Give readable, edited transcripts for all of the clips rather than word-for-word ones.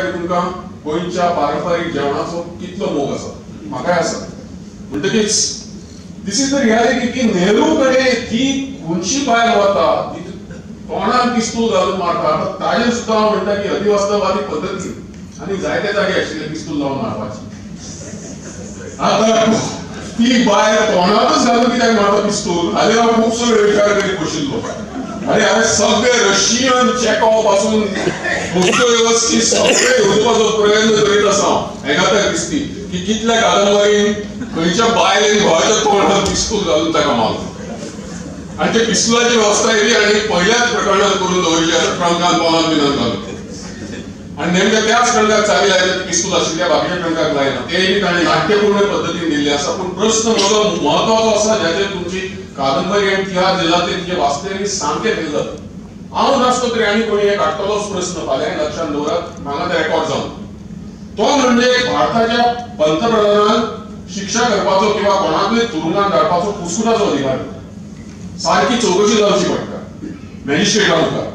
की तुमकां गोंयच्या पारंपारीक जेवणाचो कितलो मोग आसा, म्हाकाय आसा. म्हणटकीच दिस इज द रियालिटी की नेहरू कडेन जी खंयची बायल वता तोंडान पिस्तूल घालून मारता. ताजेर सुद्दां हांव म्हणटा की अधिवास्तववादी पद्दतीन आनी जायते जागे आशिल्ले पिस्तूल लावन मारपाचे. आता ती बायल तोंडातच घालून कित्याक मारता पिस्तूल हालीं हांव खुबसो वेळ विचार करीत बशिल्लो. अरे हांवें सगळे रशियन चॅकॉव पासून दोस्तोयेव्स्की सगळे उजवाचो प्रयत्न करीत आसा. हेका तर दिसती की कितल्या कादंबरीन खंयच्या बायलेन घोवाच्या तोंडात पिस्तूल घालून ताका मारलो आनी ते पिस्तुलाची वेवस्था येयली आनी पयल्याच प्रकरणात करून दवरिल्ली आसा ट्रंकान पोलान बिनान घालून. आनी नेमक्या त्याच ट्रंकाक चावी लायले पिस्तूल आशिल्ल्या बाकीच्या ट्रंकाक लायना. तेय ताणें नाट्यपूर्ण पद्दतीन दिल्ले आसा. पूण प्रश्न म्हजो म्हत्वाचो आसा ज्याचेर तुमची कादंबरी आनी तिहार जिल्ल्यांतले तुजे वाचतरी सामकें फेल. हांव नासलो तरी आनी कोणी एक हाडटलोच प्रश्न फाल्यां लक्षांत दवरात, म्हाका ते रेकॉर्ड जावन. तो म्हणजे भारताच्या पंतप्रधानान शिक्षा करपाचो किंवा कोणाकूय तुरुंगात धाडपाचो कुस्कुटाचो अधिकार. सारकी चौकशी जावची पडटा मॅजिस्ट्रेटा मुखार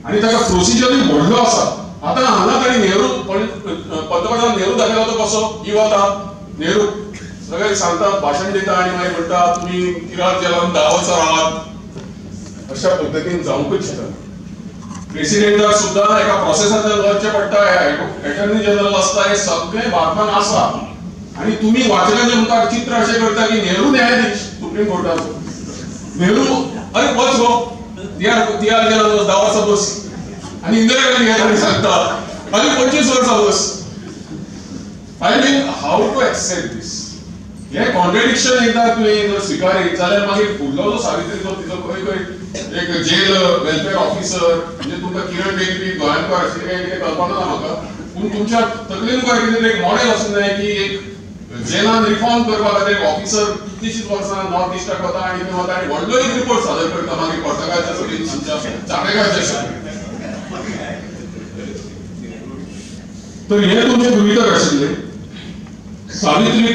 आनी ताका प्रोसिजरूय व्हडलो आसा. आतां हांगा ताणी नेहरू पंतप्रधान नेहरू दाखयला तो कसो ही वता नेहरू सगळे सांगता भाशण दिता आनी मागीर म्हणटा तुमी तिहार जेलांत 10 वर्सां रावात. अशा पद्दतीन जावंकच शकना. प्रेसिडेंटाक सुद्दां एका प्रोसेसांतल्यान वचचें पडटा. एटर्नी जनरल आसता हे सगळे भारतान आसा आनी तुमी वाचकांच्या मुखार चित्र अशें करता की नेहरू न्यायाधीश सुप्रीम कोर्टाचो. नेहरू अरे बस गो तिहार जेलांत 10 वर्सां बस आनी इंदिरा गांधी ह्या सांगता अरे 25 वर्सां बस. I mean how to accept this. हे कॉन्ट्रडिक्शन एकदा तुवें जर स्विकारीत जाल्यार मागीर फुडलो जो सावित्रीचो तिचो खंय खंय एक जेल वेलफेअर ऑफिसर म्हणजे तुमकां किरण बेकरी गोंयांकार आशिल्लें काय कितें कल्पना ना म्हाका. पूण तुमच्या तकलेन मुखार कितें तरी एक मॉडेल आसूंक जाय की एक जेलान रिफॉर्म करपा खातीर एक ऑफिसर कितलींशींच वर्सां नॉर्थ इस्टाक वता आनी थंय वता आनी व्हडलो एक रिपोर्ट सादर करता मागीर कोर्टाच्या सगळीं चाबेकारच्या सगळीं. तर हे तुमचे गृहीतक आशिल्ले. सावित्री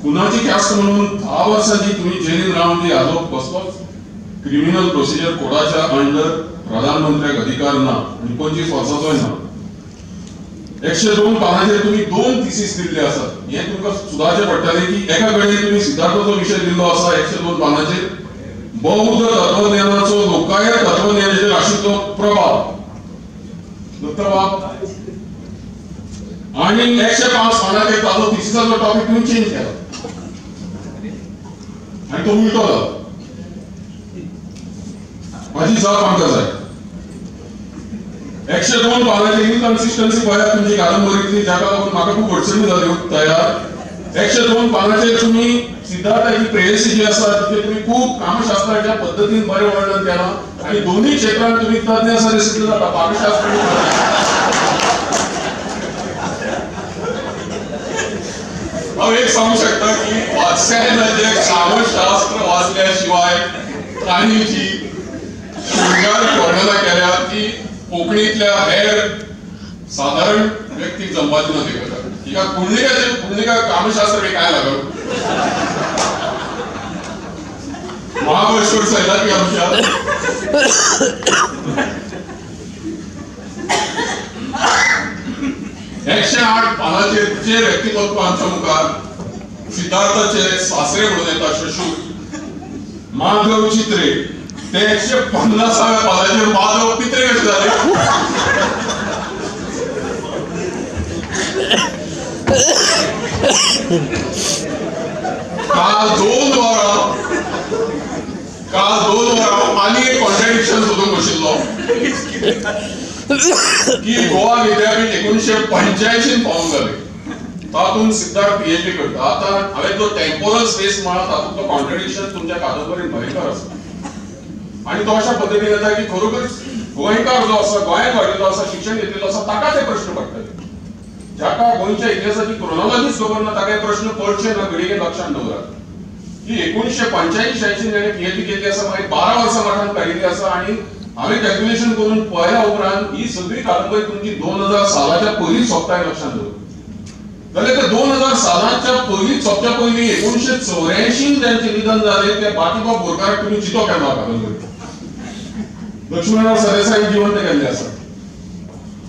कुणाची कॅस्ट म्हणून 10 वर्सांची तुम्ही जेलीन रावन ती हाजो कसलोच क्रिमिनल प्रोसिजर कोडाच्या अंडर प्रधानमंत्र्याक अधिकार ना आणि 25 वर्सांचोय ना. 102 पानांचेर तुम्ही 2 थिसीस दिल्ले आसात. हे तुमकां सुदारचें पडटलें की एका कडेन तुम्ही सिद्धार्थाचो विशय दिल्लो आसा 102 पानांचेर बौद्ध तत्वज्ञानाचो लोकायत तत्वज्ञानाचेर आशिल्लो प्रभाव आणि 105 पानांचेर ताजो थिसीसाचो टॉपिक तुम्ही चेंज केला आणि तो उलटो जालो. माझी जाप आमकां जाय. 102 पानांची इनकन्सिस्टन्सी पळयात तुमची कादंबरीतली जाका लागून म्हाका खूब अडचणी जाल्यो तयार. 102 पानांचेर तुम्ही सिद्धार्थाची प्रेयसी जी आसा तिचे तुम्ही खूब कामशास्त्राच्या पद्दतीन बरें वर्णन केलां आनी दोन्ही क्षेत्रांत तुम्ही तज्ञ आसा दिसता जाता. कामशास्त्र हांव एक सांगू शकता की वाचकांचे कामशास्त्र वाचल्या शिवाय तांणी शृंगार वर्णना केल्या ती कोंकणीतल्या हेर साधारण व्यक्तीक जमपाची नदी करता. हिका कुंडलिका कामशास्त्र बी काय लागल. महाबळेश्वर सैलाकी आमच्या 108 पानांचेर जे व्यक्तिमत्व आमच्या मुखार सिद्धार्थाचे सासरे म्हणून येता शशूर माधव चित्रे ते 150व्या पानांचेर माधव पित्रे कशे जाले. काल 2 वरां आनी एक कॉन्ट्रडिक्शन सोदून बशिल्लो की गोवा विद्यापीठ 1985 फावंड जालें. तातूंत सिद्धार्थ PhD करता. आतां हांवें जो टेम्पोरल स्पेस म्हळा तातूंतलो कॉन्ट्रडिक्शन तुमच्या कादंबरीन भयंकर आसा आनी तो अशा पद्दतीन येता की खरोखर गोंयकार जो आसा गोंयांत वाडिल्लो आसा शिक्षण घेतिल्लो आसा ताका ते प्रश्न पडटले. जाका गोंयच्या इतिहासाची क्रोनॉलॉजीच खबर ना ताका प्रश्न पडचे ना. घडये लक्षांत दवरात की 1985-86 ताणें PhD केल्ली आसा मागीर 12 वर्सां मठांत काडिल्ली आसा आनी हांवें कॅल्क्युलेशन करून पळयल्या उपरांत ही सगळी कादंबरी तुमची 2000 सालाच्या पयलीं सोंपताय लक्षांत दवर. जाल्यार ते 2000 सालाच्या पयलीं सोंपच्या पयलीं 1984 तांचें निधन जालें ते बाकीबाब बोरकाराक तुमी चितो केला कादंबरी. लक्ष्मणराव सरदेसाईन जिवंत केल्ले आसा.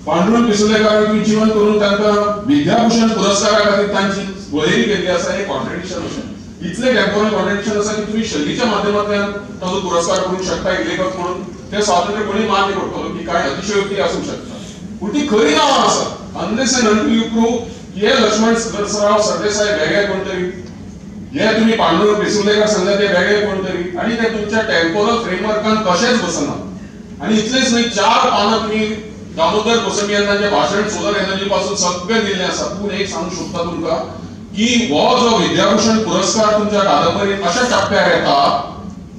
पांडुरंग पिसुलेकारान तुम्ही जीवन करून तांकां विद्याभूषण पुरस्कारा खातीर तांची वळेरी केल्ली आसा. हे कॉन्ट्रडिक्शन अशें इतले टेम्पोरल कॉन्ट्रडिक्शन आसा की तुम्ही शैलीच्या माध्यमांतल्यान ताचो पुरस्कार करूंक शकता एक लेखक म्हणून. ते स्वातंत्र्य कोणी मान्य करतलो की काय अतिशयोक्ती आसूंक शकता, पूण ती खरी नांवां आसा. Unless end until you prove की हे लक्ष्मण सरदेसाय सरदेसाय वेगळे कोण तरी, हे तुम्ही पांडुरंग पिसुलेकार सांगता ते वेगळे कोण तरी, आणि ते तुमच्या टेम्पोरल फ्रेमवर्कान कशेंच बसना. आणि इतलेच न्हय, 4 पानां तुम्ही दामोदर कोसंबी यांचे भाषण सोलर एनर्जी पासून सगळे दिल्ले आसा. पूण एक सांगू शकता तुमकां की हो जो विद्याभूषण पुरस्कार तुमच्या कादंबरीत अशा टप्प्यार येता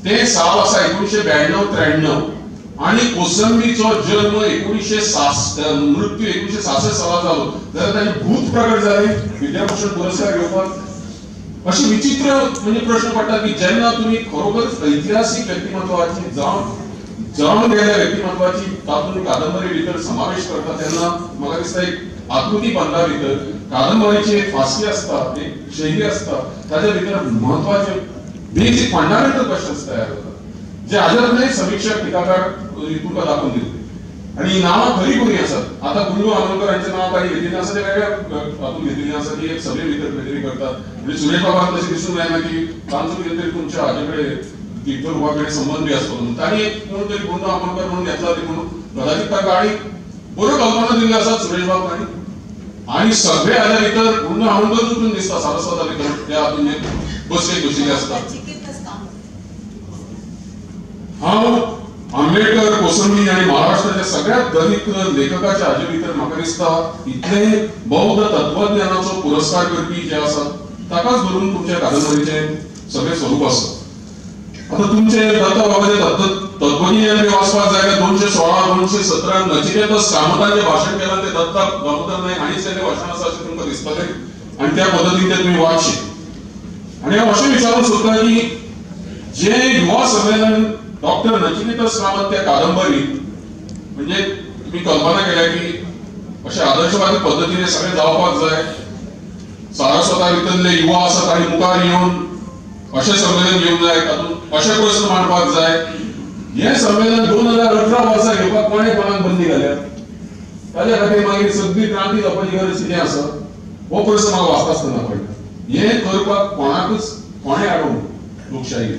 ते साल आसा 1992-93, आणि कोसंबीचो जन्म 1966 मृत्यू 1966 सालांत जालो. जाल्यार ताचे भूत प्रगट जाले विद्याभूषण पुरस्कार घेवपाक. अशी विचित्र म्हणजे प्रश्न पडटा की जेन्ना तुम्ही खरोखरच ऐतिहासीक व्यक्तिमत्वाची जावन गेल्या व्यक्तिमत्वाची तातूंत कादंबरी भितर समावेश करता तेन्ना म्हाका दिसता एक आकृती बंदा भितर कादंबरीची एक फासी आसता, एक शैली आसता, ताच्या भितर महत्वाचे बेसिक फंडामेंटल क्वेश्चन्स तयार जातात जे हाजेर समीक्षक टिकाकार तुमकां दाखोवन दिले. आणि नावां खरी कोणी आसात. आता गुंडू आमोणकर नाव काही घेतलेले आसा ते वेगळ्या हातून घेतलेले आसा की एक सभे भितर खंय तरी करतात. म्हणजे सुरेश बाबाक तशें दिसून येना की तांचो कितें तरी तुमच्या हाजे कडेन तीर्थरूपा कडेन संबंध बी आसतलो म्हणून. तांणी एक कोण तरी गुंडू आमोणकर म्हणून घेतला ती म्हणून कदाचित ताका आनी बऱ्यो कल्पना दिल्ल्यो आसात सुरेश बाबांनी. आणि सगळे हाज्या भितर गुंडू आमोणकर उठून दिसता सारस्वता भितर त्या हातून बसके बशिल्ले आसतात. हांव आंबेडकर कोसंबी आणि महाराष्ट्राच्या सगळ्यात दलित लेखकाच्या हाजे भितर म्हाका दिसता इतले बौद्ध तत्वज्ञानाचो पुरस्कार करपी जे आसात ताकाच धरून तुमच्या कादंबरीचे सगळे स्वरूप आसा. आता तुमचे दत्त बाबाचे तत्वज्ञान वाचपाक जाय 216-217 नचिकेतस कामतांचे भाशण केलां ते दत्त दामोदर नायक हांणीच केल्लें भाशण आसा अशें तुमकां दिसतलें आणि त्या पद्दतीन ते तुमी वाचशी. आणि हांव अशें विचारूंक सोदतां की जे युवा संमेलन डॉक्टर नचिकेतस कामत त्या कादंबरीत म्हणजे तुम्ही कल्पना केल्या की अशा आदर्शवादी पद्धतीने सगळे जावपाक जाय, सारस्वता भितरले युवा आसात आणि मुखार येवन अशें संमेलन घेवंक जाय, तातूंत अशे प्रश्न मांडपाक जाय. हे संमेलन 2018 वर्सा घेवपाक कोणे कोणाक बंदी घाल्या? ताच्या खातीर मागीर सगळी क्रांती जावपाची गरज कितें आसा हो प्रश्न म्हाका वाचता आसतना पडटा. हे करपाक कोणाकूच कोणे हाडूंक लोकशाही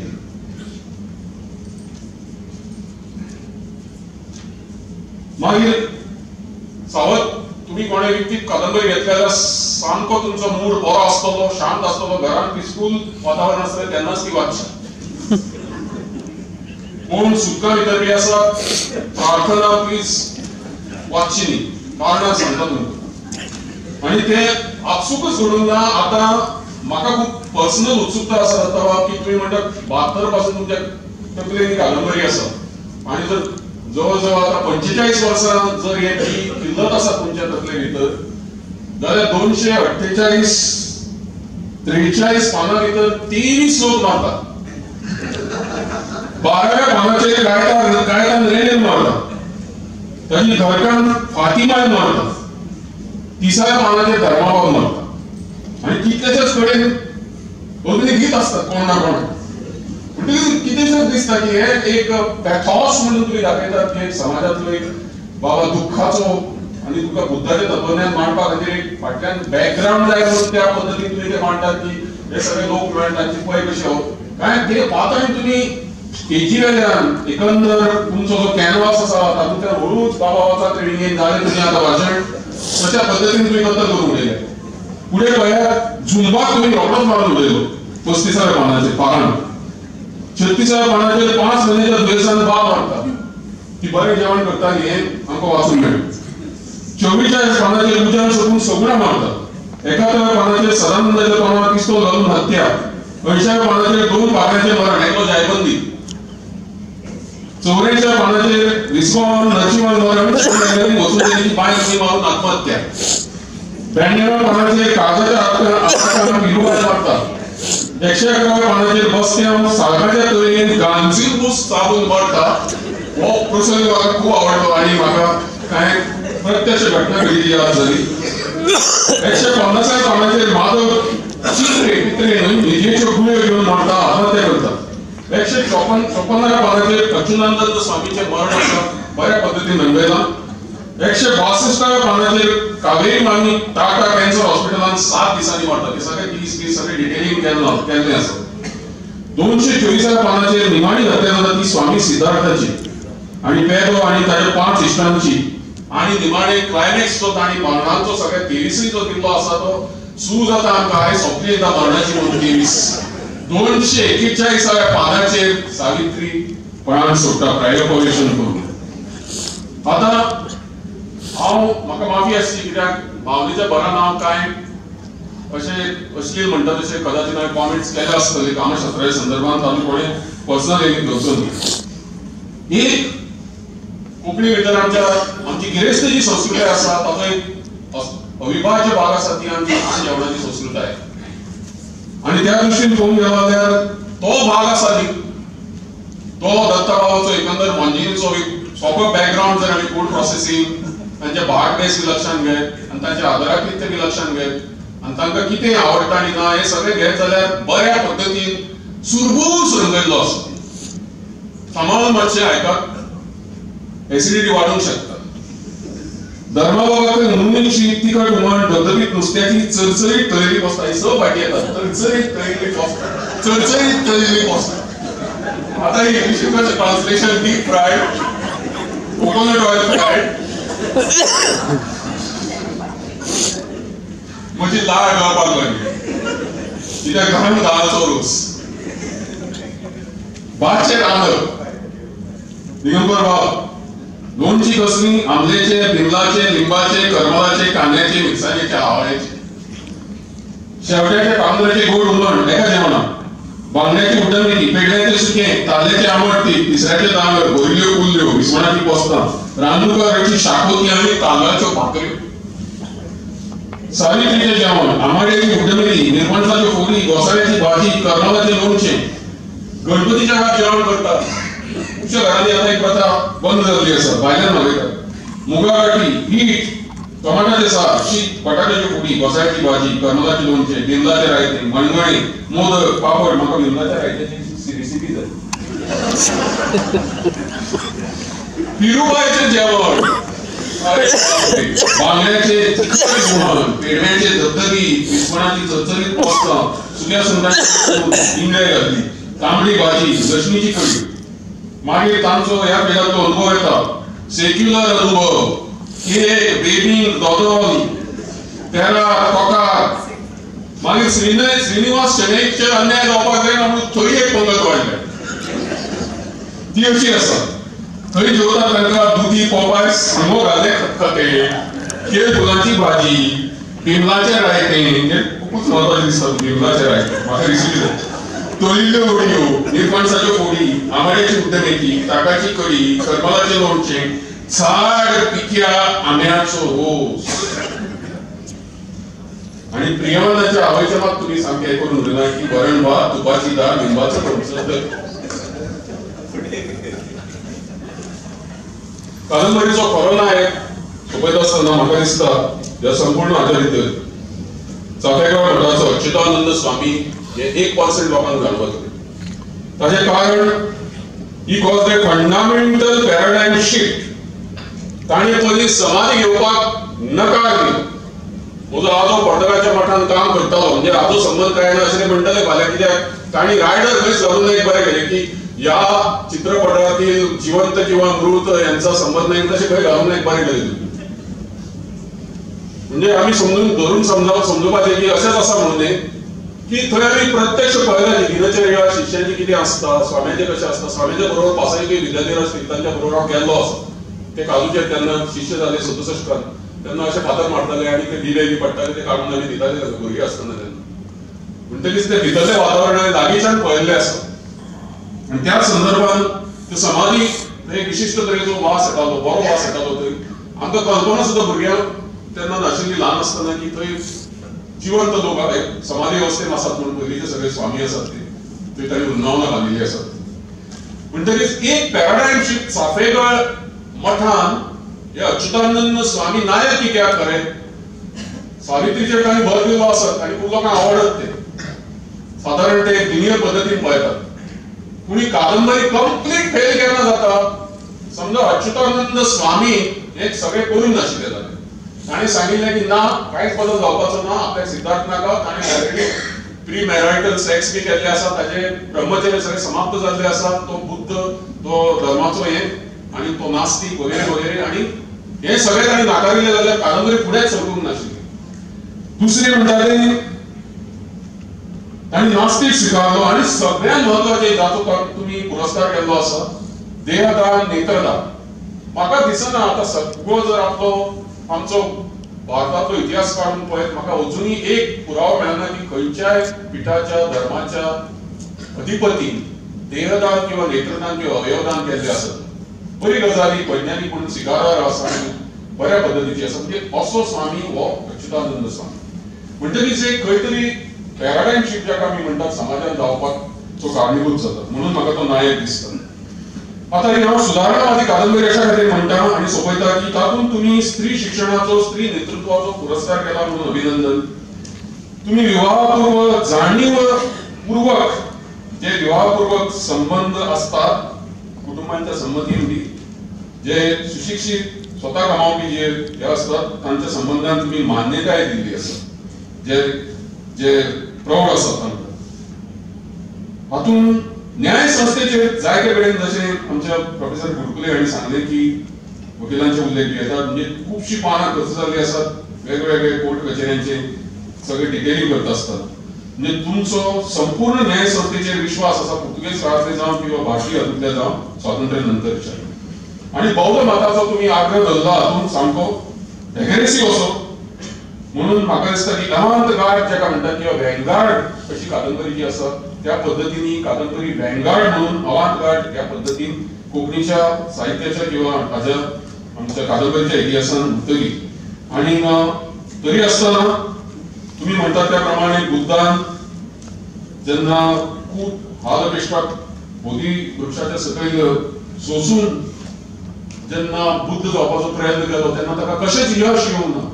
मागीर सावत तुम्ही कोणे व्यक्तीक कादंबरी घेतल्या जाल्यार सामको तुमचो मूड बरो आसतलो, शांत आसतलो, घरांत पिसफूल वातावरण आसतलें तेन्नाच ती वाचची. कोण सुखां भितर बी आसा प्रार्थना प्लीज वाचची न्ही, कारणां सांगता तुमकां. आणि ते आपसूकच घडूंक ना. आतां म्हाका खूब पर्सनल उत्सुकता आसा जाता की तुमी म्हणटात 72 पासून तुमच्या तकलेन ही कादंबरी आसा आणि जर जवळजवळ आता 45 वर्सां जर हे किल्लत आसा तुमच्या तकले भितर जाल्यार 243 पानां भितर 23 श्लोक मारतात. 12व्या पानाचेर गायतान रेल्वेन मारता, ताची घरकान फातिमान मारता, 30व्या पानाचेर धर्माबाब मारता आणि कितलेशेच कडेन अग्नी गीत आसतात कोण ना कोण. कितेशेच दिसता की हे एक पॅथॉस म्हणून तुम्ही दाखयतात की समाजातलो एक बाबा दुःखाचो आणि तुका बुद्धाचे तत्वज्ञान मांडपा खातीर एक फाटल्यान बॅकग्राऊंड जाय म्हणून त्या पद्धतीन तुम्ही ते मांडतात की हे सगळे लोक मेळून तांची पळय कशी हो काय ते पाताळी तुम्ही स्टेजी वेल्यान एकंदर तुमचो जो कॅनवास आसा तातूंतल्यान हळूच बाबा वचा ट्रेनिंगेन जालें तुमी आतां भाशण तशा पद्धतीन तुम्ही कत्तल करून उडयले. पुढे पळयात झुंबाक तुमी रोकडोच मारून उडयलो 35व्या पानाचेर पाराण, 36व्या पानाचेर 5 म्हयन्याच्या दुयेंसान बाब मारता ती बरें जेवण करता हे आमकां वाचूंक मेळ्ळें. 44व्या पानाचेर उज्यान सोडून सगळ्या मारता. 71व्या पानाचेर सदानंदाच्या तोंडार पिस्तूल घालून हत्या. 80व्या पानाचेर 2 पागड्यांचें मरण एकलो जायबंदी. 84व्या पानाचेर विस्कोन नरसिंहन मरण वसुदेवीची बाय मारून आत्महत्या. 92व्या पानाचेर काळजाच्या आत्महत्या विरोधात मारता. 111व्या पानाचेर बसत्यान सागराच्या तळयेन गांजीलबूस चाबून मरता. हो प्रसंग म्हाका खूब आवडलो आणि म्हाका कांय प्रत्यक्ष घटना घडिल्ली याद जाली. 150व्या पानाचेर माधव चित्रे पित्रे न्हय गुळयो घेवन मरता, आत्महत्या करता. 154व्या पानाचेर अच्युतानंद स्वामीचें मरण आसा बऱ्या पद्धतीन नंबयलां. 162व्या पानाचेर कावेरी मामी टाटा कॅन्सर हॉस्पिटलांत 7 दिसांनी मारता. ते सगळे केस सगळे डिटेलिंग केल्ले आसा. 224व्या पानाचेर निमाणी हत्या जाता ती स्वामी सिद्धार्थाची आणि पेदो आणि ताच्या 5 इश्टांची आणि निमाणे क्लायमॅक्स जो ताणी मरणाचो सगळ्यात 23 जो दिल्लो आसा तो सू जाता आमकां आयज सोंपली येता मरणाची म्हणून 23. 241व्या पानाचेर सावित्री प्राण सोडटा क्रायोपोलेशन करून. आता म्हाका माफी आसची कित्याक भावनेच्या भरान हांव कांय अशें अश्लील म्हणटा तशें कदाचित हांवें कॉमेंट्स केले आसतले कामशास्त्राच्या संदर्भांत. तातूंत कोणें पर्सनल लेगीत धरचो न्ही. एक कोंकणी भितर आमची गिरेस्त जी संस्कृताय आसा ताचो एक अविभाज्य भाग आसा ती आमची खाण जेवणाची संस्कृताय. आणि त्या दृश्टीन पळोवंक गेलो जाल्यार तो भाग आसा न्ही तो दत्तबाबाचो एकंदर मोंजिनीचो एक सोंपो बॅकग्रावंड जर आमी फूड प्रोसेसिंग तांचे भाग बेस बी लक्षांत घेत आनी तांचे आदराकृत्य बी लक्षांत घेत आनी तांकां कितें आवडटा आनी ना हें सगळें घेत जाल्यार बऱ्या पद्दतीन सुरबूस रंगयल्लो आसा. सांबाळून मातशें आयकात एसिडिटी वाडूंक शकता. धर्माबाबाक नुनीची तिखट हुमण धबधबीत नुस्त्याची चरचरीत तळिल्ली पोस्ता ही स फाटी येतात. चरचरीत तळिल्ली पोस्ता चरचरीत तळिल्ली पोस्ता. आता ही इंग्लिशीचे translation deep fried coconut oil fried म्हजी लाळ गळपाक लागली. कित्याक घाण दाळाचो रोस भातचें रांदप दिगंबर बाब लोणची कसली आंबलेचे बिमलाचे लिंबाचे करमलाचे कांद्याचे मिरसांगेचे आवाळ्याचे शेवट्याचे तांदळाचे गोड हुमण एका जेवणात. बांगड्याची उड्डमेथी पेड्याचे सुकें ताल्ल्याचे आमटतीक तिसऱ्याचे दांगर भरिल्ल्यो कुल्ल्यो विसवणाची पोस्तां रांदूकाराची शाकोती आनी तांदळाच्यो भाकऱ्यो. सावित्रीचें जेवण आमाड्याची उड्डमेथी निरपणसाच्यो फोडी घोसाळ्याची भाजी करमलाचें लोणचें. गणपतीच्या वेळार जेवण करतात. खुबश्या घरांनी आतां एक प्रथा बंद जाल्ली आसा भायल्यान मागयतात. मुगा गाठी पीठ टोमाटाचें सार शीत बटाट्याच्यो फोडी घोसाळ्याची भाजी करमलाचें लोणचें बिमलाचें रायतें मणगणें मोदक पापड. म्हाका बिमलाच्या रायत्याची रेसिपी जाय. पिरुबायचें जेवण बांगड्याचें तिखट हुमण पेडव्याचें धबधबीत विसवणाची चरचरीत पोस्तां सुक्या सुंगटाची इंगळे घातली तांबडी भाजी दशणीची कडी. मागीर तांचो ह्या पेडाचो अनुभव येता सेक्युलर अनुभव केक बेबींग दोदोल तेरा कोकार. मागीर श्रीनिवास शेणैचे अन्याय जावपाक जायना म्हणून थंय एक पंगत वाडल्या. ती अशी आसा थंय जेवता तांकां दुदी पोपाय सांगो घाले खतखते केळ फुलांची भाजी बिमलाचें रायतें खूबच महत्वाचें दिसता. बिमलाचें रायतें म्हाका रेसिपी जाय. तळिल्ल्यो वडयो निरपणसाच्यो फोडी आमाड्याची उड्डमेथी ताकाची कडी करमलाचें लोणचें झाड पिक्या आंब्याचो रोस. आणि प्रियवंताच्या आवयच्या मात तुम्ही सामकें करून उरला की वरण भात तुपाची दाळ लिंबाचो लोणचो. कादंबरीचो खरो नायक सोपयता आसतना म्हाका दिसता ह्या संपूर्ण हाच्या भितर चाफेगाव मठाचो अच्युतानंद स्वामी हे 1% लोकांक जाणवत. ताचें कारण ही कॉज द फंडामेंटल पॅराडायम शिफ्ट. ताणें पयलीं समाधी घेवपाक नकार दिलो. म्हजो आजो पर्तगाळच्या मठांत काम करतालो म्हणजे आजो संबंध काय ना अशें म्हणटाले फाल्यां कित्याक ताणी रायडर खंयच घालून एक बरें केलें की ह्या चित्रपटातील जिवंत किंवा मृत यांचा संबंध नाही तसे खंय घालून एक बरें केलें. म्हणजे आमी समजून धरून समजोवपाचें की अशेंच आसा म्हणून की थंय आमी प्रत्यक्ष पळयलां की दिनचर्या शिष्याची कितें आसता स्वाम्याचें कशें आसता. स्वाम्याच्या बरोबर पासयेक विद्यार्थी आसतील तांच्या बरोबर हांव गेल्लो आसा. ते काजूचेर तेन्ना शिष्य जाले 67 तेन्ना अशें फातर मारताले आनी ते दिले बी पडटाले ते काडून आमी दिताले भुरगीं आसतना तेन्ना. म्हणटकीच ते भितरलें वातावरण हांवें लागींच्यान पळयल्लें आसा. आनी त्या संदर्भान त्यो समाधी एक विशिश्ट तरेचो वास येतालो बरो वास येतालो. थंय आमकां कल्पना सुद्दां भुरग्यांक तेन्ना नाशिल्ली ल्हान आसतना की थंय जिवंत लोक समाधी अवस्थेन आसात म्हणून पयलींचे सगळे स्वामी आसात ते थंय तांणी वृंदावनां घालिल्लीं आसात. म्हणटकीच एक पॅराडायम शिफ्ट चाफेगळ मठान हे अच्युतानंद स्वामी नायक कित्याक खरें सावित्रीचेर तांणी भर दिलो आसत आनी खूब लोकांक आवडत ते सादारण ते लिनियर पद्दतीन पळयतात. पूण ही कादंबरी कंप्लीट फेल केन्ना जाता समजा अच्युतानंद स्वामी हे सगळे करून नाशिल्ले जाले. ताणें सांगिल्लें की ना कांयच बदल जावपाचो ना, आपल्याक सिद्धार्थ नागांव ताणें ऑलरेडी प्री मॅरायटल सेक्स बी केल्ले आसा, ताजे ब्रह्मचर्य सगळे समाप्त जाल्ले आसा, तो बुद्ध तो धर्माचो हे आनी तो नास्तीक वगैरे वगैरे, आनी हे सगळे ताणें नाकारिल्ले जाल्यार कादंबरी फुडेंच सरकूंक नाशिल्ली. दुसरी म्हणटाली ताणें नास्तीक स्विकारलो आनी सगळ्यांत म्हत्वाचें जाचो तुमी पुरस्कार केल्लो आसा देहदान नेत्रदान. म्हाका दिसना आतां सगळो जर आमचो भारताचो इतिहास काढून पळयत म्हाका अजुनूय एक पुरावो मेळना की खंयच्याय पिठाच्या धर्माच्या अधिपतीन देहदान किंवा नेत्रदान किंवा अवयवदान केल्लें आसत. बरी गजाली वैज्ञानीक म्हणून स्विकारार्ह आसा आनी बऱ्या पद्धतीची आसा. म्हणजे असो स्वामी हो अच्युतानंद स्वामी. म्हणटकीच एक खंय तरी पॅराडायम शिफ्ट जाका आमी म्हणटात समाजांत जावपाक तो कारणीभूत जाता, म्हणून म्हाका तो नायक दिसता. आता हांव सुदारणावादी कादंबरी अशा खातीर म्हणटा आनी सोपयता की तातूंत तुमी स्त्री शिक्षणाचो स्त्री नेतृत्वाचो पुरस्कार केला म्हणून अभिनंदन. तुम्ही विवाहपूर्व जाणीवपूर्वक जे विवाहपूर्वक संबंध असतात कुटुंबांच्या संमतीन बी जे सुशिक्षित स्वतः कमावपी जे असतात तांच्या संबंधांत तुम्ही मान्यताय दिल्ली आसा, जे जे प्रौढ आसात तांकां. हातूंत न्याय संस्थेचे जायते कडेन जशें आमच्या प्रोफेसर गुडकुले हांणी सांगले की वकिलांचे उल्लेख येतात, म्हणजे खुबशीं पानां खर्च जाल्ली आसात वेगवेगळे कोर्ट कचेऱ्यांचे सगळे डिटेलिंग करता आसतात. म्हणजे तुमचो संपूर्ण न्याय संस्थेचेर विश्वास आसा, पुर्तुगेज काळांतले जावं किंवा भारतीय हातूंतले जावं स्वातंत्र्य नंतरच्या. आनी बौद्ध मताचो तुमी आग्रह धरला हातूंत सामको एग्रेसीव असो. म्हणून म्हाका दिसता की अवांत गार्ड जाका म्हणटात किंवा वॅनगार्ड अशी कादंबरी जी आसा त्या पद्धतीने कादंबरी वॅनगार्ड म्हणून अवांत गार्ड ह्या पद्धतीन कोंकणीच्या साहित्याच्या किंवा ताज्या आमच्या कादंबरीच्या इतिहासान उरतली. आनी तरी आसतना तुम्ही म्हणतात त्या प्रमाणे बुद्धान जेन्ना खूब हालअपेष्टाक बोधी वृक्षाच्या सकयल सोसून जेन्ना बुद्ध जावपाचो प्रयत्न केलो तेन्ना ताका कशेंच यश येवंक ना.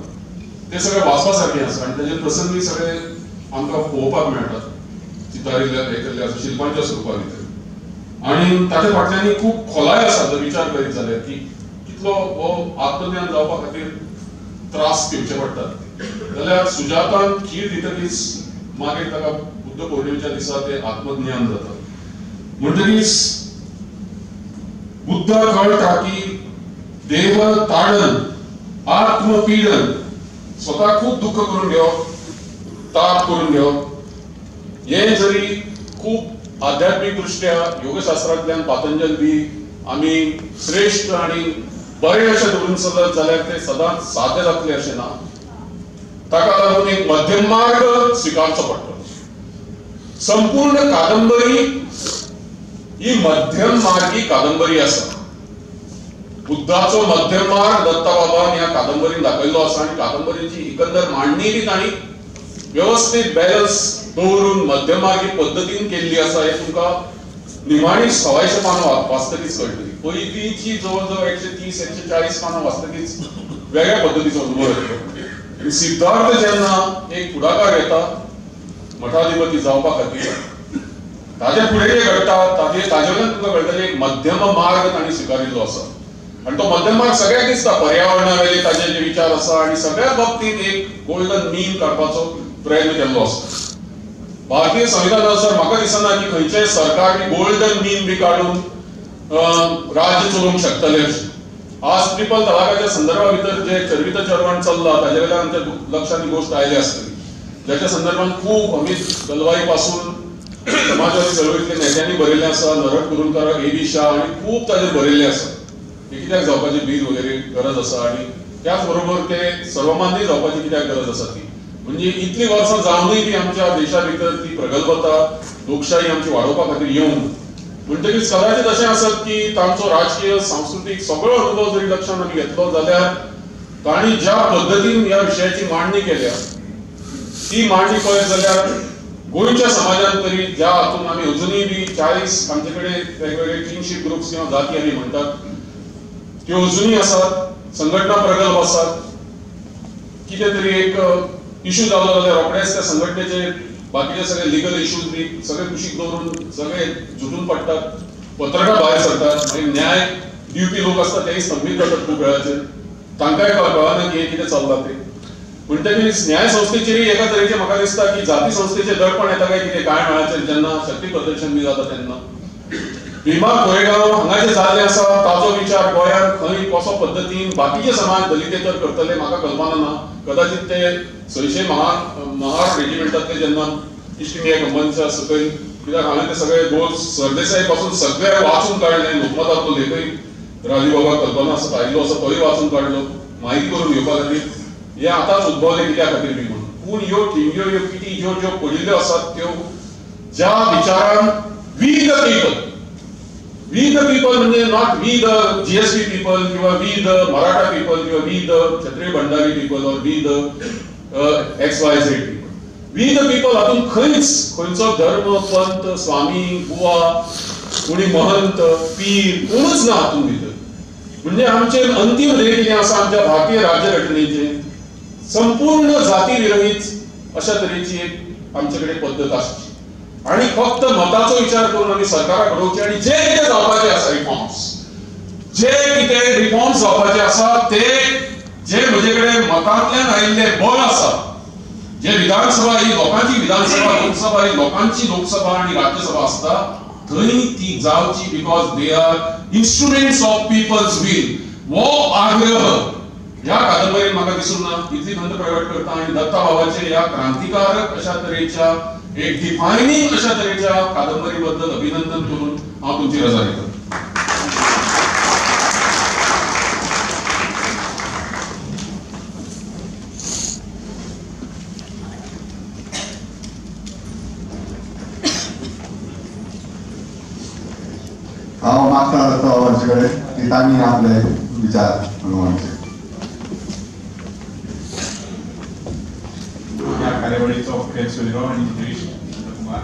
ते सगळे वाचपा सारखे आसा आनी ताजे प्रसंगी सगळे आमकां पळोवपाक मेळटात चितारिल्ले हे केल्ले आसा शिल्पांच्या स्वरुपा भितर. आनी ताच्या फाटल्यान खूब खोलाय आसा जर विचार करीत जाल्यार की कितलो हो आत्मज्ञान जावपा खातीर त्रास घेवचे पडटात. जाल्यार सुजातान खीर दितकीच मागीर ताका बुद्ध पौर्णिमेच्या दिसा ते आत्मज्ञान जाता. म्हणटकीच बुद्धाक कळटा की देह ताडन आत्मपीडन स्वतः खूप दुःख करून घेवप ताप करून घेवप हे जरी खूप आध्यात्मिक दृष्ट्या योगशास्त्रांतल्यान पातंजल बी आमी श्रेष्ठ आनी बरे अशें धरून चलत जाल्यार ते सदांच साध्य जातले अशें ना. ताका लागून एक मध्यम मार्ग स्विकारचो पडटलो. संपूर्ण कादंबरी ही मध्यम मार्गी कादंबरी आसा. बुद्धाचो मध्यम मार्ग दत्ता बाबान ह्या कादंबरीन दाखयल्लो आसा आनी कादंबरीची एकंदर मांडणी बी तांणी व्यवस्थीत बॅलन्स दवरून मध्यमार्गी पद्धतीन केल्ली आसा. हे तुमकां निमाणी 100 पानां वाचतकीच कळटली. पयलींची जवळ जवळ 130-140 पानां वाचतकीच वेगळ्या पद्धतीचो अनुभव येतो. सिद्धार्थ जेन्ना एक फुडाकार घेता मठाधिपती जावपा खातीर ताजे फुडें जे घडटा ताजेल्यान तुका कळटलें एक मध्यम मार्ग तांणी स्विकारिल्लो आसा. आनी तो मध्यम मार्ग सगळ्याक दिसता पर्यावरणा वेले ताजे जे विचार आसा आनी सगळ्या बाबतींत एक गोल्डन मीन काडपाचो प्रयत्न केल्लो आसा. भारतीय संविधानानुसार म्हाका दिसना की खंयचेय सरकार गोल्डन मीन बी काडून राज्य चलोवंक शकतले अशें. आज ट्रिपल तलाकाच्या संदर्भा भितर जे चर्वित चळवळ चल्ला ताजे वेल्यान आमच्या लक्षांत गोष्ट आयली आसतली, ज्याच्या संदर्भात खूब अमित दलवाई पासून समाजवादी चळवळीतल्या नेत्यांनी बरयल्लें आसा, नरहर कुरुंदकर, A.B. शाह आनी खूब ताजेर बरयल्लें आसा. हे कित्याक जावपाची बीज वगैरे गरज आसा आनी त्याच बरोबर ते सर्वमान्य जावपाची कित्याक गरज आसा ती. म्हणजे इतली वर्सां जावनूय बी आमच्या देशा भितर ती प्रगल्भता लोकशाही आमची वाडोवपा खातीर येवंक. म्हणटकीच कदाचित अशें आसत की तांचो राजकीय सांस्कृतीक सगळो अनुभव जरी लक्षांत आमी घेतलो जाल्यार तांणी ज्या पद्दतीन ह्या विशयाची मांडणी केल्या ती मांडणी पळयत जाल्यार गोंयच्या समाजांत तरी ज्या हातूंत आमी अजुनूय बी 40 आमचे कडेन वेगवेगळे किंगशीप ग्रुप्स किंवा जाती आमी म्हणटात त्यो अजुनूय आसात, संघटना प्रगल्भ आसात. कितें तरी एक इश्यू जालो जाल्यार रोखडेच त्या संघटनेचे बाकीचे सगळे लिगल इश्यूज बी सगळे कुशीक दवरून सगळे झुटून पडटात, पत्रकार भायर सरतात, मागीर न्याय दिवपी लोक आसतात तेय स्तंभीत जातात खूब वेळाचेर. तांकांय कळना की कितें चल्लां तें. म्हणटकीर न्याय संस्थेचेरय एका तरेचें म्हाका दिसता की जाती संस्थेचें दडपण येता काय कितें कांय वेळाचेर जेन्ना शक्ती प्रदर्शन बी जाता तेन्ना भीमा कोरेगांव हांगा जें जाल्लें आसा ताचो विचार गोंयांत खंय कसो पद्दतीन बाकीचे समाज दलितेतर करतले म्हाका कल्पना ना. कदाचित ते 600 महार रेजिमेंटांतले जेन्ना इश्ट इंडिया कंपनीच्या सकयल कित्याक हांवें ते सगळे दोन सरदेसाई पासून सगळे वाचून काडले. लोकमतांतलो लेखय राजू बाबा कल्पना आसा आयिल्लो आसा तोय वाचून काडलो म्हायती करून घेवपा खातीर. हे आतांच उद्भवले कित्या खातीर बी म्हणून. पूण ह्यो ठिणग्यो ह्यो किटी ज्यो ज्यो पडिल्ल्यो आसात त्यो ज्या विचारान वी द पीपल म्हणजे not we the GST people किंवा वी द मराठा पीपल किंवा we the Kshatriya Bhandari people और we the XYZ people. We the people हातून खंयचो धर्म पंथ स्वामी बुवा कोणी महंत पीर कोणूच ना हातून भितर. म्हणजे आमचे अंतिम ध्येय कितें आसा आमच्या भारतीय राज्यघटनेचे संपूर्ण जाती विरहीत अशा तरेची एक आमचे कडेन पद्दत आसची आणि फक्त मताचो विचार करून आमी सरकाराक घडोवचे आणि जे कितें जावपाचे आसा रिफॉर्म्स जावपाचे आसा ते जे म्हजे कडेन मतांतल्यान आयिल्ले बळ आसा जे विधानसभा ही लोकांची विधानसभा लोकसभा ही लोकांची लोकसभा आणि राज्यसभा आसता थंय ती जावची because they are instruments of people's will. वो आग्रह ह्या कादंबरीत म्हाका दिसून ना. इतली खंत प्रगट करता आणि दत्ता बाबाचे ह्या क्रांतिकारक अशा तरेच्या एक डिफायनिंग अशा तरेच्या कादंबरी बद्दल अभिनंदन करून हांव तुमची रजा घेता. हांव मागता दत्ता बाबाचे कडेन की तांणी आपले विचार मांडचे. कार्यावळीचो मुखेल सोयरो आनी गिरीश कुमार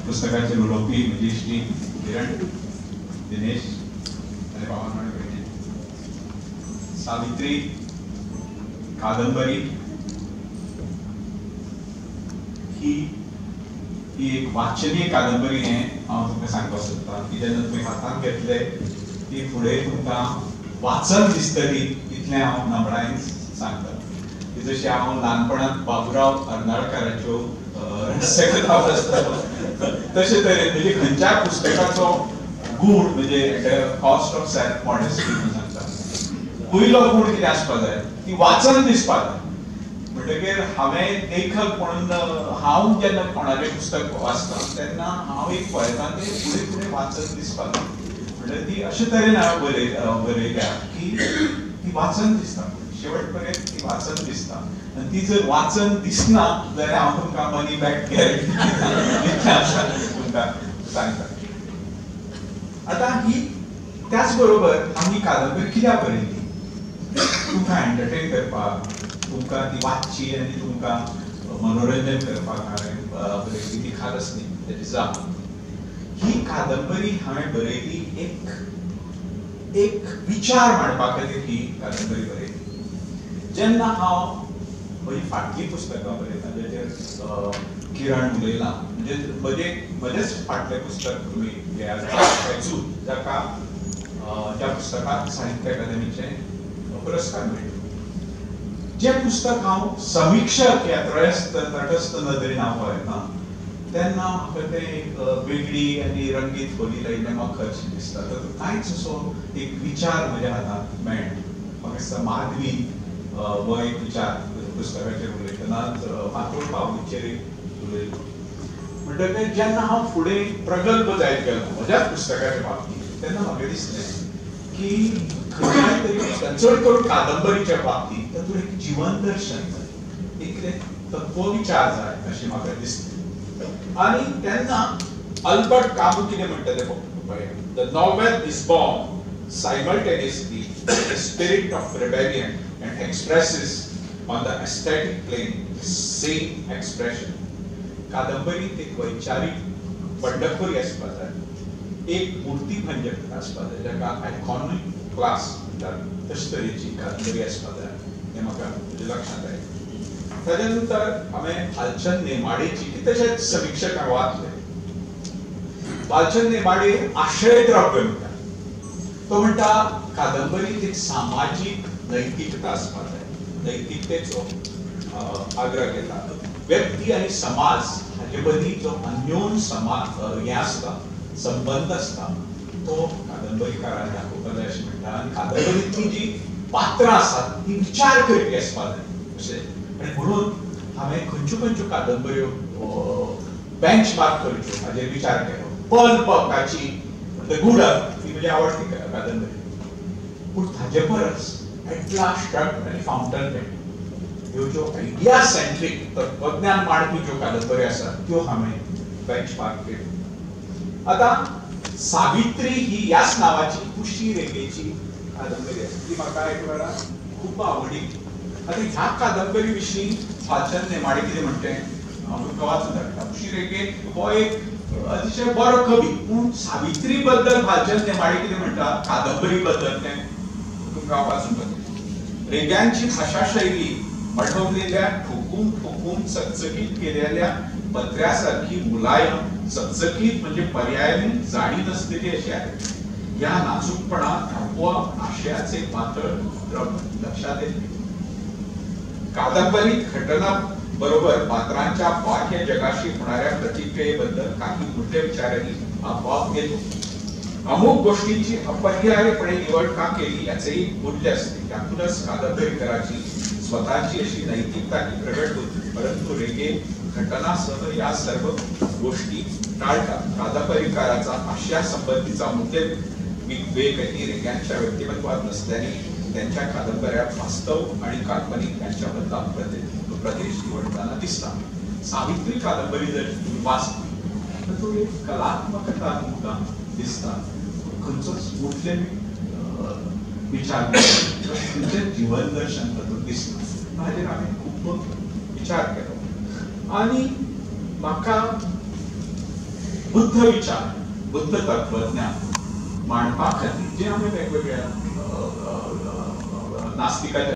पुस्तकाचे उलोवपी म्हजी इश्टी किरण दिनेश आनी भावनां कडेन सावित्री कादंबरी ही एक वाचनीय कादंबरी हें हांव तुमकां सांगपाक सोदतां की जेन्ना तुमी हातांत घेतले ती फुडें तुमकां वाचन दिसतली इतलें हांव नमळायेन सांगता. जशें हांव ल्हानपणांत बाबुराव अर्नाळकाराच्यो रहस्यकथा वाचतालो तशे तरेन म्हणजे खंयच्याय पुस्तकाचो गूण म्हणजे कॉस्ट ऑफ सेल्फ मॉडेस्टी म्हणून सांगता पयलो गूण कितें आसपा जाय ती वाचन दिसपा जाय. म्हणटकीर हांवें लेखक म्हणून हांव जेन्ना कोणाचें पुस्तक वाचता तेन्ना हांव एक पळयतां तें फुडें फुडें वाचन दिसपा जाय. म्हणजे ती अशे तरेन हांवें बरयल्या की ती वाचन दिसता शेवट पर्यंत ती वाचन दिसता. आनी ती जर वाचन दिसना जाल्यार हांव तुमकां मनी बॅक गॅरंटी तुमकां सांगता. आतां ही त्याच बरोबर हांव ही कादंबरी कित्याक बरयली तुमकां एंटरटेन करपाक तुमकां ती वाचची आनी तुमकां मनोरंजन करपाक हांवें बरयली ती खारच न्ही. दॅट इज ही कादंबरी हांवें बरयली एक विचार मांडपा खातीर ही कादंबरी बरयली. जेन्ना हांव म्हजी फाटलीं पुस्तकां बरयता जेचेर किरण उलयलां म्हणजे म्हजेंच फाटलें पुस्तक तुमी जाका ज्या पुस्तकाक साहित्य अकादमीचे पुरस्कार मेळ्ळो. जें पुस्तक हांव समीक्षक ह्या तटस्थ नदरेन हांव पळयतां तेन्ना म्हाका तें एक वेगळी आनी रंगीत खोली लायिल्लें म्हाका खंयशें दिसता. तातूंत कांयच असो एक विचार म्हज्या हातांत मेळना. म्हाका दिसता माधवी हो एक विचार पुस्तकाचेर उलयतनाच मातोळ पावलीचेर उलयलो. म्हणटकीर जेन्ना हांव फुडें प्रगल्भ जायत गेलो म्हज्याच पुस्तकाच्या बाबतींत तेन्ना म्हाका दिसलें की खंयच्याय तरी चड करून कादंबरीच्या बाबतींत तातूंत एक जीवन दर्शन जाय एक तत्वविचार जाय अशें म्हाका दिसलें. आनी तेन्ना अल्बर्ट कामू कितें म्हणटा तें पळया. The novel is born simultaneously the spirit of rebellion and expresses on the aesthetic plane the same expression. कादंबरीत एक वैचारिक बंडखोरी आसपा जाय, एक मूर्ती भंजक आसपा जाय जाका आयकॉनिक क्लास म्हणटात तशे तरेची कादंबरी आसपा जाय हें म्हाका तुज्या लक्षांत आयलें. ताजे नंतर हांवें भालचंद नेमाडेची कितलेशेच समीक्षक हांवें वाचले. भालचंद नेमाडे आश्रय द्रव्य म्हणटा तो म्हणटा कादंबरीत एक सामाजिक नैतिकता आसपाक जाय, नैतिकतेचो आग्रह केला. व्यक्ती आणि समाज हाचे मदीं जो अन्योन हे आसता, संबंध आसता, तो कादंबरीकारान दाखोवपाक जाय अशें म्हणटा. आनी कादंबरींतलीं जी पात्रां आसात ती विचार करपी आसपाक जाय अशें. आनी म्हणून हांवें खंयच्यो खंयच्यो कादंबऱ्यो बेंचमार्क करच्यो हाचेर विचार केलो. पल पकाची द गुड अर्थ ही म्हजी आवडटी कादंबरी. पूण ताचे परस एटलास श्रग्ड आनी फाउंटन पेन ह्यो ज्यो आयडिया सेंट्रीक तत्वज्ञान मांडपी ज्यो कादंबरी आसात त्यो हांवें बेंचमार्क केल्यो. आतां सावित्री ही ह्याच नांवाची कुशी रेखेची कादंबरी आसा, ती म्हाका एक वेळा खूब आवडली. आतां ह्या कादंबरी विशीं वाचन नेमाडे कितें म्हणटें हांव तुमकां वाचून धाडटा. कुशी रेखे हो एक अतिशय बरो कवी, पूण सावित्री बद्दल वाचन नेमाडे कितें म्हणटा कादंबरी बद्दल तें तुमकां वाचून दाखयता. रेग्यांची भाशा शैली मठवलेल्या ठोकून ठोकून चकचकीत केलेल्या पत्र्यासारखी मुलायम, चकचकीत म्हणजे पर्यायाने जाडी नसलेली अशी आहे. या नाजूकपणात आपोआप आशयाचे पातळ द्रव लक्षात येते. कादंबरीत घटना बरोबर पात्रांच्या बाह्य जगाशी होणाऱ्या प्रतिक्रियेबद्दल काही मोठे विचारही आपोआप येतो. अमुक गोष्टींची अपरिहार्यपणे निवड का केली याचेही मूल्य असते. त्यातूनच कादंबरीकाराची स्वतःची अशी नैतिकता ही प्रगट होती. परंतु रेगे घटनासह या सर्व गोष्टी टाळतात. कादंबरीकाराचा आशया संबंधीचा वेगही रेग्यांच्या व्यक्तिमत्वात नसल्याने त्यांच्या कादंबऱ्यात वास्तव आणि काल्पनिक यांच्याबद्दल प्रदेश निवडताना दिसतात. सावित्री कादंबरी जर तुम्ही वाचली तर तो एक कलात्मकता तुमकां दिसता. खंयचोच मुद्दे विचार खंयचें जीवन दर्शन तातूंत दिसता. हाजेर हांवें खूब विचार केलो आनी म्हाका बुद्ध विचार, बुद्ध तत्वज्ञान मांडपा खातीर जे हांवें वेगवेगळ्या नास्तिकाच्या